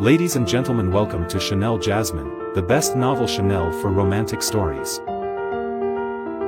Ladies and gentlemen, welcome to Chanel Jasmine, the best novel Chanel for romantic stories.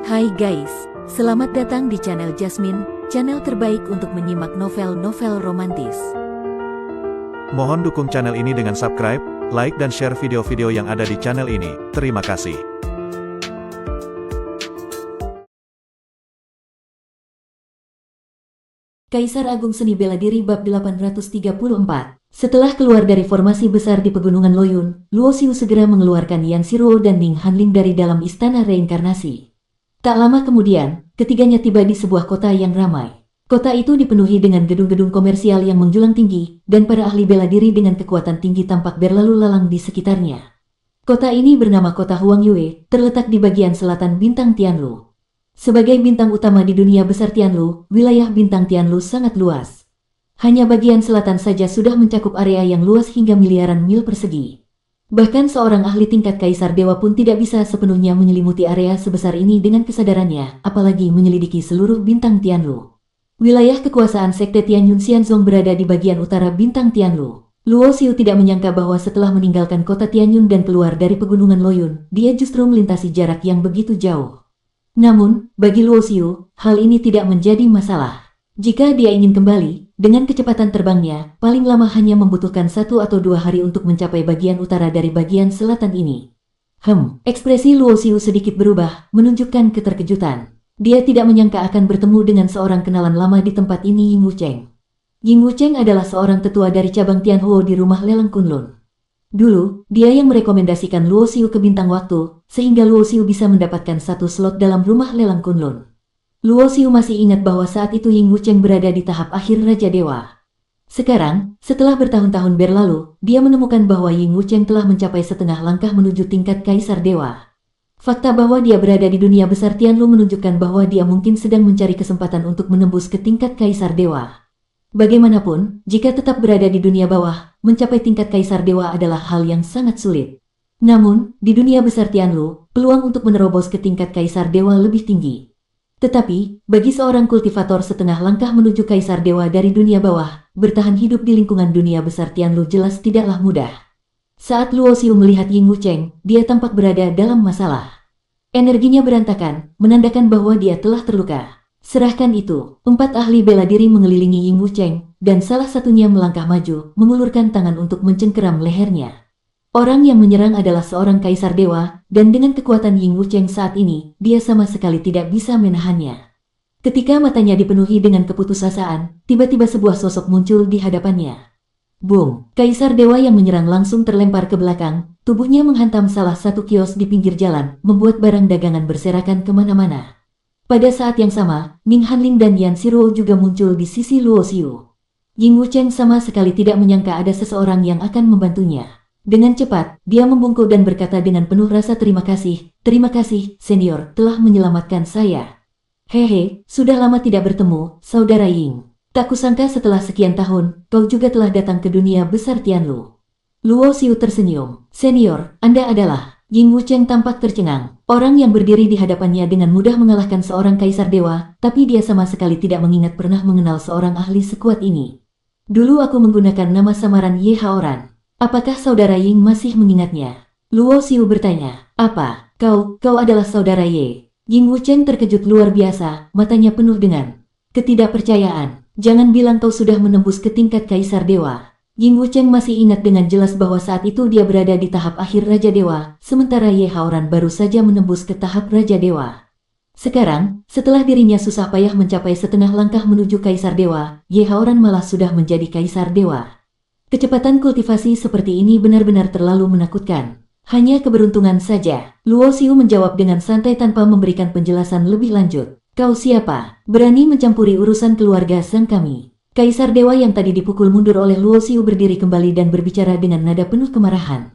Hai guys, selamat datang di channel Jasmine, channel terbaik untuk menyimak novel-novel romantis. Mohon dukung channel ini dengan subscribe, like dan share video-video yang ada di channel ini. Terima kasih. Kaisar Agung Seni Bela Diri Bab 834. Setelah keluar dari formasi besar di Pegunungan Loyun, Luo Xiu segera mengeluarkan Yan Shiruo dan Ning Hanling dari dalam istana reinkarnasi. Tak lama kemudian, ketiganya tiba di sebuah kota yang ramai. Kota itu dipenuhi dengan gedung-gedung komersial yang menjulang tinggi, dan para ahli bela diri dengan kekuatan tinggi tampak berlalu lalang di sekitarnya. Kota ini bernama Kota Huangyue, terletak di bagian selatan Bintang Tianlu. Sebagai bintang utama di dunia besar Tianlu, wilayah Bintang Tianlu sangat luas. Hanya bagian selatan saja sudah mencakup area yang luas hingga miliaran mil persegi. Bahkan seorang ahli tingkat Kaisar Dewa pun tidak bisa sepenuhnya menyelimuti area sebesar ini dengan kesadarannya, apalagi menyelidiki seluruh Bintang Tianlu. Wilayah kekuasaan Sekte Tianyun Xianzong berada di bagian utara Bintang Tianlu. Luo Xiu tidak menyangka bahwa setelah meninggalkan kota Tianyun dan keluar dari Pegunungan Loyun, dia justru melintasi jarak yang begitu jauh. Namun, bagi Luo Xiu, hal ini tidak menjadi masalah. Jika dia ingin kembali, dengan kecepatan terbangnya, paling lama hanya membutuhkan 1 atau 2 hari untuk mencapai bagian utara dari bagian selatan ini. Ekspresi Luo Xiu sedikit berubah, menunjukkan keterkejutan. Dia tidak menyangka akan bertemu dengan seorang kenalan lama di tempat ini, Ying Wucheng. Ying Wucheng adalah seorang tetua dari cabang Tianhuo di rumah lelang Kunlun. Dulu, dia yang merekomendasikan Luo Xiu ke Bintang Waktu, sehingga Luo Xiu bisa mendapatkan 1 slot dalam rumah lelang Kunlun. Luo Xiu masih ingat bahwa saat itu Ying Wucheng berada di tahap akhir Raja Dewa. Sekarang, setelah bertahun-tahun berlalu, dia menemukan bahwa Ying Wucheng telah mencapai setengah langkah menuju tingkat Kaisar Dewa. Fakta bahwa dia berada di dunia besar Tianlu menunjukkan bahwa dia mungkin sedang mencari kesempatan untuk menembus ke tingkat Kaisar Dewa. Bagaimanapun, jika tetap berada di dunia bawah, mencapai tingkat Kaisar Dewa adalah hal yang sangat sulit. Namun, di dunia besar Tianlu, peluang untuk menerobos ke tingkat Kaisar Dewa lebih tinggi. Tetapi, bagi seorang kultivator setengah langkah menuju Kaisar Dewa dari dunia bawah, bertahan hidup di lingkungan dunia besar Tianlu jelas tidaklah mudah. Saat Luo Xiu melihat Ying Wucheng, dia tampak berada dalam masalah. Energinya berantakan, menandakan bahwa dia telah terluka. Serahkan itu, 4 ahli bela diri mengelilingi Ying Wucheng, dan salah satunya melangkah maju, mengulurkan tangan untuk mencengkeram lehernya. Orang yang menyerang adalah seorang Kaisar Dewa, dan dengan kekuatan Ying Wucheng saat ini, dia sama sekali tidak bisa menahannya. Ketika matanya dipenuhi dengan keputusasaan, tiba-tiba sebuah sosok muncul di hadapannya. Boom! Kaisar Dewa yang menyerang langsung terlempar ke belakang, tubuhnya menghantam salah satu kios di pinggir jalan, membuat barang dagangan berserakan kemana-mana. Pada saat yang sama, Ning Hanling dan Yan Shiruo juga muncul di sisi Luo Xiu. Ying Wucheng sama sekali tidak menyangka ada seseorang yang akan membantunya. Dengan cepat, dia membungkuk dan berkata dengan penuh rasa terima kasih, senior, telah menyelamatkan saya. Hehe, sudah lama tidak bertemu, saudara Ying. Tak kusangka setelah sekian tahun, kau juga telah datang ke dunia besar Tianlu. Luo Xiu tersenyum. Senior, Anda adalah... Ying Wucheng tampak tercengang. Orang yang berdiri di hadapannya dengan mudah mengalahkan seorang Kaisar Dewa, tapi dia sama sekali tidak mengingat pernah mengenal seorang ahli sekuat ini. Dulu aku menggunakan nama samaran Ye Haoran. Apakah saudara Ying masih mengingatnya? Luo Xiu bertanya. Apa? Kau adalah saudara Ye? Ying Wucheng terkejut luar biasa, matanya penuh dengan ketidakpercayaan. Jangan bilang kau sudah menembus ke tingkat Kaisar Dewa. Ying Wucheng masih ingat dengan jelas bahwa saat itu dia berada di tahap akhir Raja Dewa, sementara Ye Haoran baru saja menembus ke tahap Raja Dewa. Sekarang, setelah dirinya susah payah mencapai setengah langkah menuju Kaisar Dewa, Ye Haoran malah sudah menjadi Kaisar Dewa. Kecepatan kultivasi seperti ini benar-benar terlalu menakutkan. Hanya keberuntungan saja. Luo Xiu menjawab dengan santai tanpa memberikan penjelasan lebih lanjut. Kau siapa? Berani mencampuri urusan keluarga sang kami? Kaisar Dewa yang tadi dipukul mundur oleh Luo Xiu berdiri kembali dan berbicara dengan nada penuh kemarahan.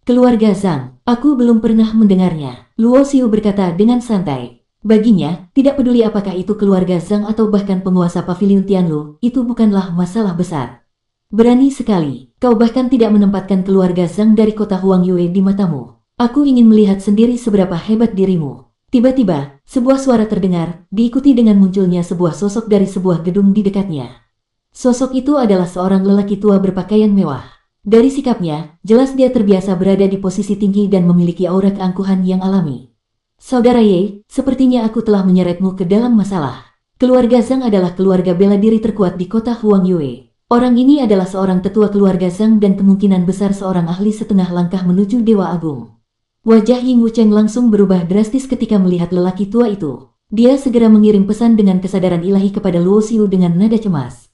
Keluarga Zhang, aku belum pernah mendengarnya. Luo Xiu berkata dengan santai. Baginya, tidak peduli apakah itu keluarga Zhang atau bahkan penguasa pavilion Tianlu, itu bukanlah masalah besar. Berani sekali, kau bahkan tidak menempatkan keluarga Zhang dari kota Huangyue di matamu. Aku ingin melihat sendiri seberapa hebat dirimu. Tiba-tiba, sebuah suara terdengar, diikuti dengan munculnya sebuah sosok dari sebuah gedung di dekatnya. Sosok itu adalah seorang lelaki tua berpakaian mewah. Dari sikapnya, jelas dia terbiasa berada di posisi tinggi dan memiliki aura keangkuhan yang alami. Saudara Ye, sepertinya aku telah menyeretmu ke dalam masalah. Keluarga Zhang adalah keluarga bela diri terkuat di kota Huangyue. Orang ini adalah seorang tetua keluarga Zhang dan kemungkinan besar seorang ahli setengah langkah menuju Dewa Agung. Wajah Ying Wucheng langsung berubah drastis ketika melihat lelaki tua itu. Dia segera mengirim pesan dengan kesadaran ilahi kepada Luo Xiu dengan nada cemas.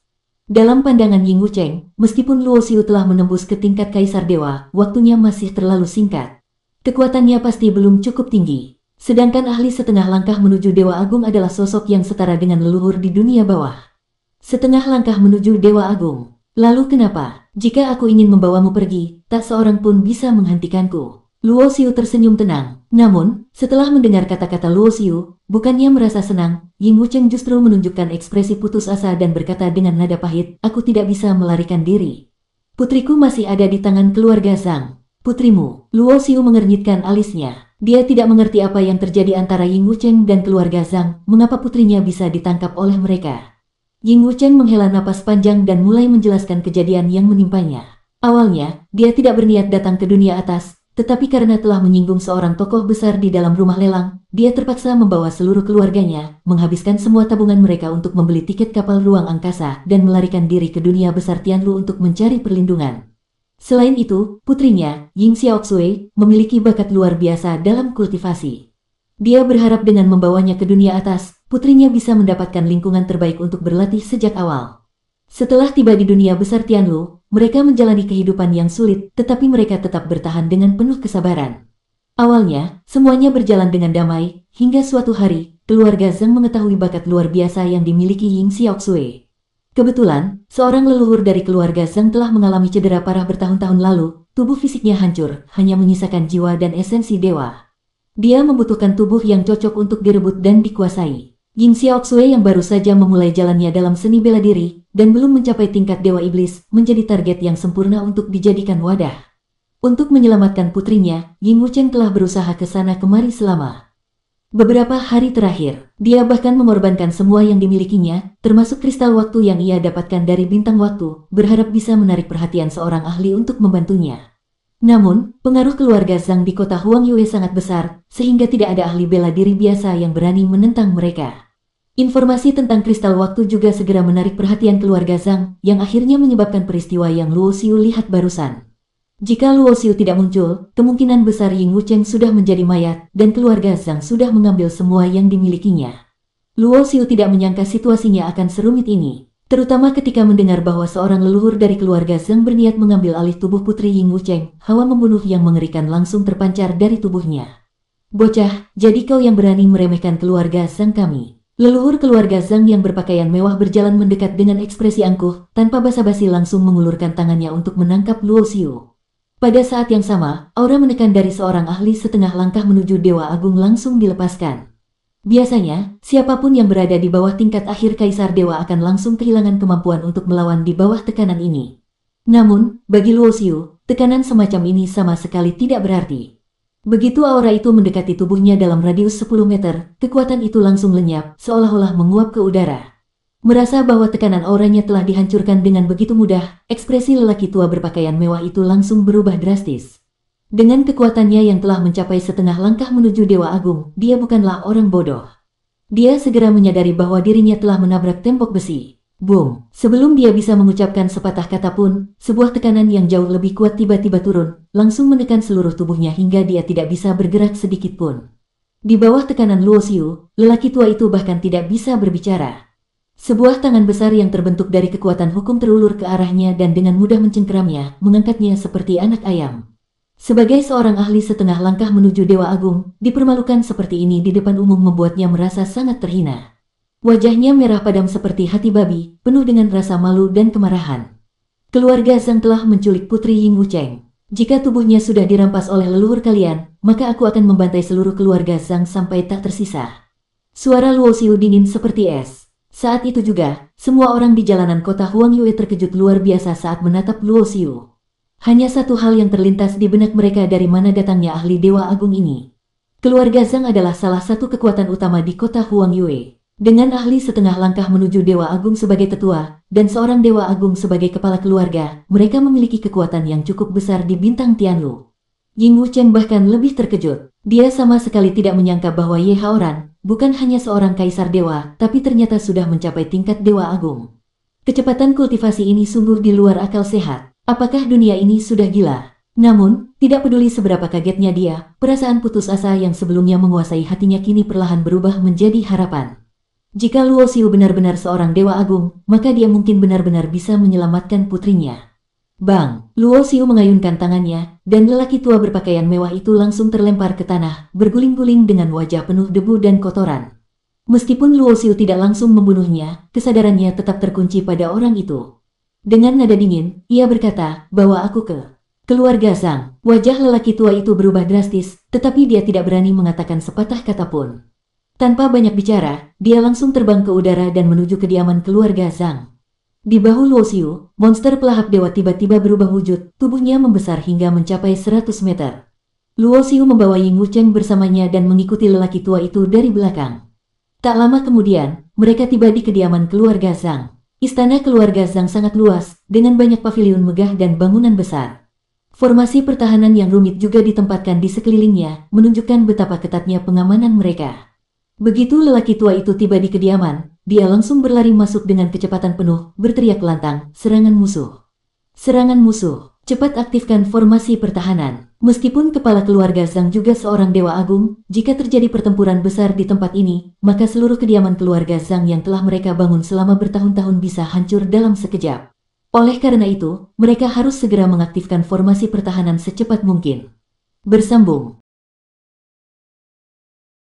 Dalam pandangan Ying Wucheng, meskipun Luo Xiu telah menembus ke tingkat Kaisar Dewa, waktunya masih terlalu singkat. Kekuatannya pasti belum cukup tinggi. Sedangkan ahli setengah langkah menuju Dewa Agung adalah sosok yang setara dengan leluhur di dunia bawah. Setengah langkah menuju Dewa Agung. Lalu kenapa? Jika aku ingin membawamu pergi, tak seorang pun bisa menghentikanku. Luo Xiu tersenyum tenang. Namun, setelah mendengar kata-kata Luo Xiu, bukannya merasa senang, Ying Wucheng justru menunjukkan ekspresi putus asa dan berkata dengan nada pahit, aku tidak bisa melarikan diri. Putriku masih ada di tangan keluarga Zhang. Putrimu, Luo Xiu mengernyitkan alisnya. Dia tidak mengerti apa yang terjadi antara Ying Wucheng dan keluarga Zhang, mengapa putrinya bisa ditangkap oleh mereka. Ying Wucheng menghela napas panjang dan mulai menjelaskan kejadian yang menimpanya. Awalnya, dia tidak berniat datang ke dunia atas, tetapi karena telah menyinggung seorang tokoh besar di dalam rumah lelang, dia terpaksa membawa seluruh keluarganya, menghabiskan semua tabungan mereka untuk membeli tiket kapal ruang angkasa dan melarikan diri ke dunia besar Tianlu untuk mencari perlindungan. Selain itu, putrinya, Ying Xiaoxue, memiliki bakat luar biasa dalam kultivasi. Dia berharap dengan membawanya ke dunia atas, putrinya bisa mendapatkan lingkungan terbaik untuk berlatih sejak awal. Setelah tiba di dunia besar Tianlu, mereka menjalani kehidupan yang sulit, tetapi mereka tetap bertahan dengan penuh kesabaran. Awalnya, semuanya berjalan dengan damai, hingga suatu hari, keluarga Zhang mengetahui bakat luar biasa yang dimiliki Ying Xiaoxue. Kebetulan, seorang leluhur dari keluarga Zhang telah mengalami cedera parah bertahun-tahun lalu, tubuh fisiknya hancur, hanya menyisakan jiwa dan esensi dewa. Dia membutuhkan tubuh yang cocok untuk direbut dan dikuasai. Ying Xiaoxue yang baru saja memulai jalannya dalam seni bela diri, dan belum mencapai tingkat Dewa Iblis, menjadi target yang sempurna untuk dijadikan wadah. Untuk menyelamatkan putrinya, Ying Wucheng telah berusaha ke sana kemari selama beberapa hari terakhir. Dia bahkan mengorbankan semua yang dimilikinya, termasuk kristal waktu yang ia dapatkan dari bintang waktu, berharap bisa menarik perhatian seorang ahli untuk membantunya. Namun, pengaruh keluarga Zhang di kota Huangyue sangat besar, sehingga tidak ada ahli bela diri biasa yang berani menentang mereka. Informasi tentang kristal waktu juga segera menarik perhatian keluarga Zhang, yang akhirnya menyebabkan peristiwa yang Luo Xiu lihat barusan. Jika Luo Xiu tidak muncul, kemungkinan besar Ying Wucheng sudah menjadi mayat, dan keluarga Zhang sudah mengambil semua yang dimilikinya. Luo Xiu tidak menyangka situasinya akan serumit ini, terutama ketika mendengar bahwa seorang leluhur dari keluarga Zhang berniat mengambil alih tubuh putri Ying Wucheng. Hawa membunuh yang mengerikan langsung terpancar dari tubuhnya. Bocah, jadi kau yang berani meremehkan keluarga Zhang kami. Leluhur keluarga Zhang yang berpakaian mewah berjalan mendekat dengan ekspresi angkuh, tanpa basa-basi langsung mengulurkan tangannya untuk menangkap Luo Xiu. Pada saat yang sama, aura menekan dari seorang ahli setengah langkah menuju Dewa Agung langsung dilepaskan. Biasanya, siapapun yang berada di bawah tingkat akhir Kaisar Dewa akan langsung kehilangan kemampuan untuk melawan di bawah tekanan ini. Namun, bagi Luo Xiu, tekanan semacam ini sama sekali tidak berarti. Begitu aura itu mendekati tubuhnya dalam radius 10 meter, kekuatan itu langsung lenyap, seolah-olah menguap ke udara. Merasa bahwa tekanan auranya telah dihancurkan dengan begitu mudah, ekspresi lelaki tua berpakaian mewah itu langsung berubah drastis. Dengan kekuatannya yang telah mencapai setengah langkah menuju Dewa Agung, dia bukanlah orang bodoh. Dia segera menyadari bahwa dirinya telah menabrak tembok besi. Boom! Sebelum dia bisa mengucapkan sepatah kata pun, sebuah tekanan yang jauh lebih kuat tiba-tiba turun, langsung menekan seluruh tubuhnya hingga dia tidak bisa bergerak sedikit pun. Di bawah tekanan Luo Xiu, lelaki tua itu bahkan tidak bisa berbicara. Sebuah tangan besar yang terbentuk dari kekuatan hukum terulur ke arahnya dan dengan mudah mencengkeramnya, mengangkatnya seperti anak ayam. Sebagai seorang ahli setengah langkah menuju Dewa Agung, dipermalukan seperti ini di depan umum membuatnya merasa sangat terhina. Wajahnya merah padam seperti hati babi, penuh dengan rasa malu dan kemarahan. Keluarga Zhang telah menculik putri Ying Wucheng. Jika tubuhnya sudah dirampas oleh leluhur kalian, maka aku akan membantai seluruh keluarga Zhang sampai tak tersisa. Suara Luo Xiu dingin seperti es. Saat itu juga, semua orang di jalanan kota Huangyue terkejut luar biasa saat menatap Luo Xiu. Hanya satu hal yang terlintas di benak mereka dari mana datangnya ahli Dewa Agung ini. Keluarga Zhang adalah salah satu kekuatan utama di kota Huangyue. Dengan ahli setengah langkah menuju Dewa Agung sebagai tetua, dan seorang Dewa Agung sebagai kepala keluarga, mereka memiliki kekuatan yang cukup besar di bintang Tianlu. Ying Wucheng bahkan lebih terkejut. Dia sama sekali tidak menyangka bahwa Ye Haoran bukan hanya seorang kaisar dewa, tapi ternyata sudah mencapai tingkat Dewa Agung. Kecepatan kultivasi ini sungguh di luar akal sehat. Apakah dunia ini sudah gila? Namun, tidak peduli seberapa kagetnya dia, perasaan putus asa yang sebelumnya menguasai hatinya kini perlahan berubah menjadi harapan. Jika Luo Xiu benar-benar seorang Dewa Agung, maka dia mungkin benar-benar bisa menyelamatkan putrinya. Bang! Luo Xiu mengayunkan tangannya, dan lelaki tua berpakaian mewah itu langsung terlempar ke tanah, berguling-guling dengan wajah penuh debu dan kotoran. Meskipun Luo Xiu tidak langsung membunuhnya, kesadarannya tetap terkunci pada orang itu. Dengan nada dingin, ia berkata, "Bawa aku ke keluarga Zhang." Wajah lelaki tua itu berubah drastis, tetapi dia tidak berani mengatakan sepatah kata pun. Tanpa banyak bicara, dia langsung terbang ke udara dan menuju kediaman keluarga Zhang. Di bahu Luo Xiu, monster pelahap dewa tiba-tiba berubah wujud, tubuhnya membesar hingga mencapai 100 meter. Luo Xiu membawa Ying Wucheng bersamanya dan mengikuti lelaki tua itu dari belakang. Tak lama kemudian, mereka tiba di kediaman keluarga Zhang. Istana keluarga Zhang sangat luas, dengan banyak paviliun megah dan bangunan besar. Formasi pertahanan yang rumit juga ditempatkan di sekelilingnya, menunjukkan betapa ketatnya pengamanan mereka. Begitu lelaki tua itu tiba di kediaman, dia langsung berlari masuk dengan kecepatan penuh, berteriak lantang, "Serangan musuh! Serangan musuh! Cepat aktifkan formasi pertahanan!" Meskipun kepala keluarga Zhang juga seorang Dewa Agung, jika terjadi pertempuran besar di tempat ini, maka seluruh kediaman keluarga Zhang yang telah mereka bangun selama bertahun-tahun bisa hancur dalam sekejap. Oleh karena itu, mereka harus segera mengaktifkan formasi pertahanan secepat mungkin. Bersambung.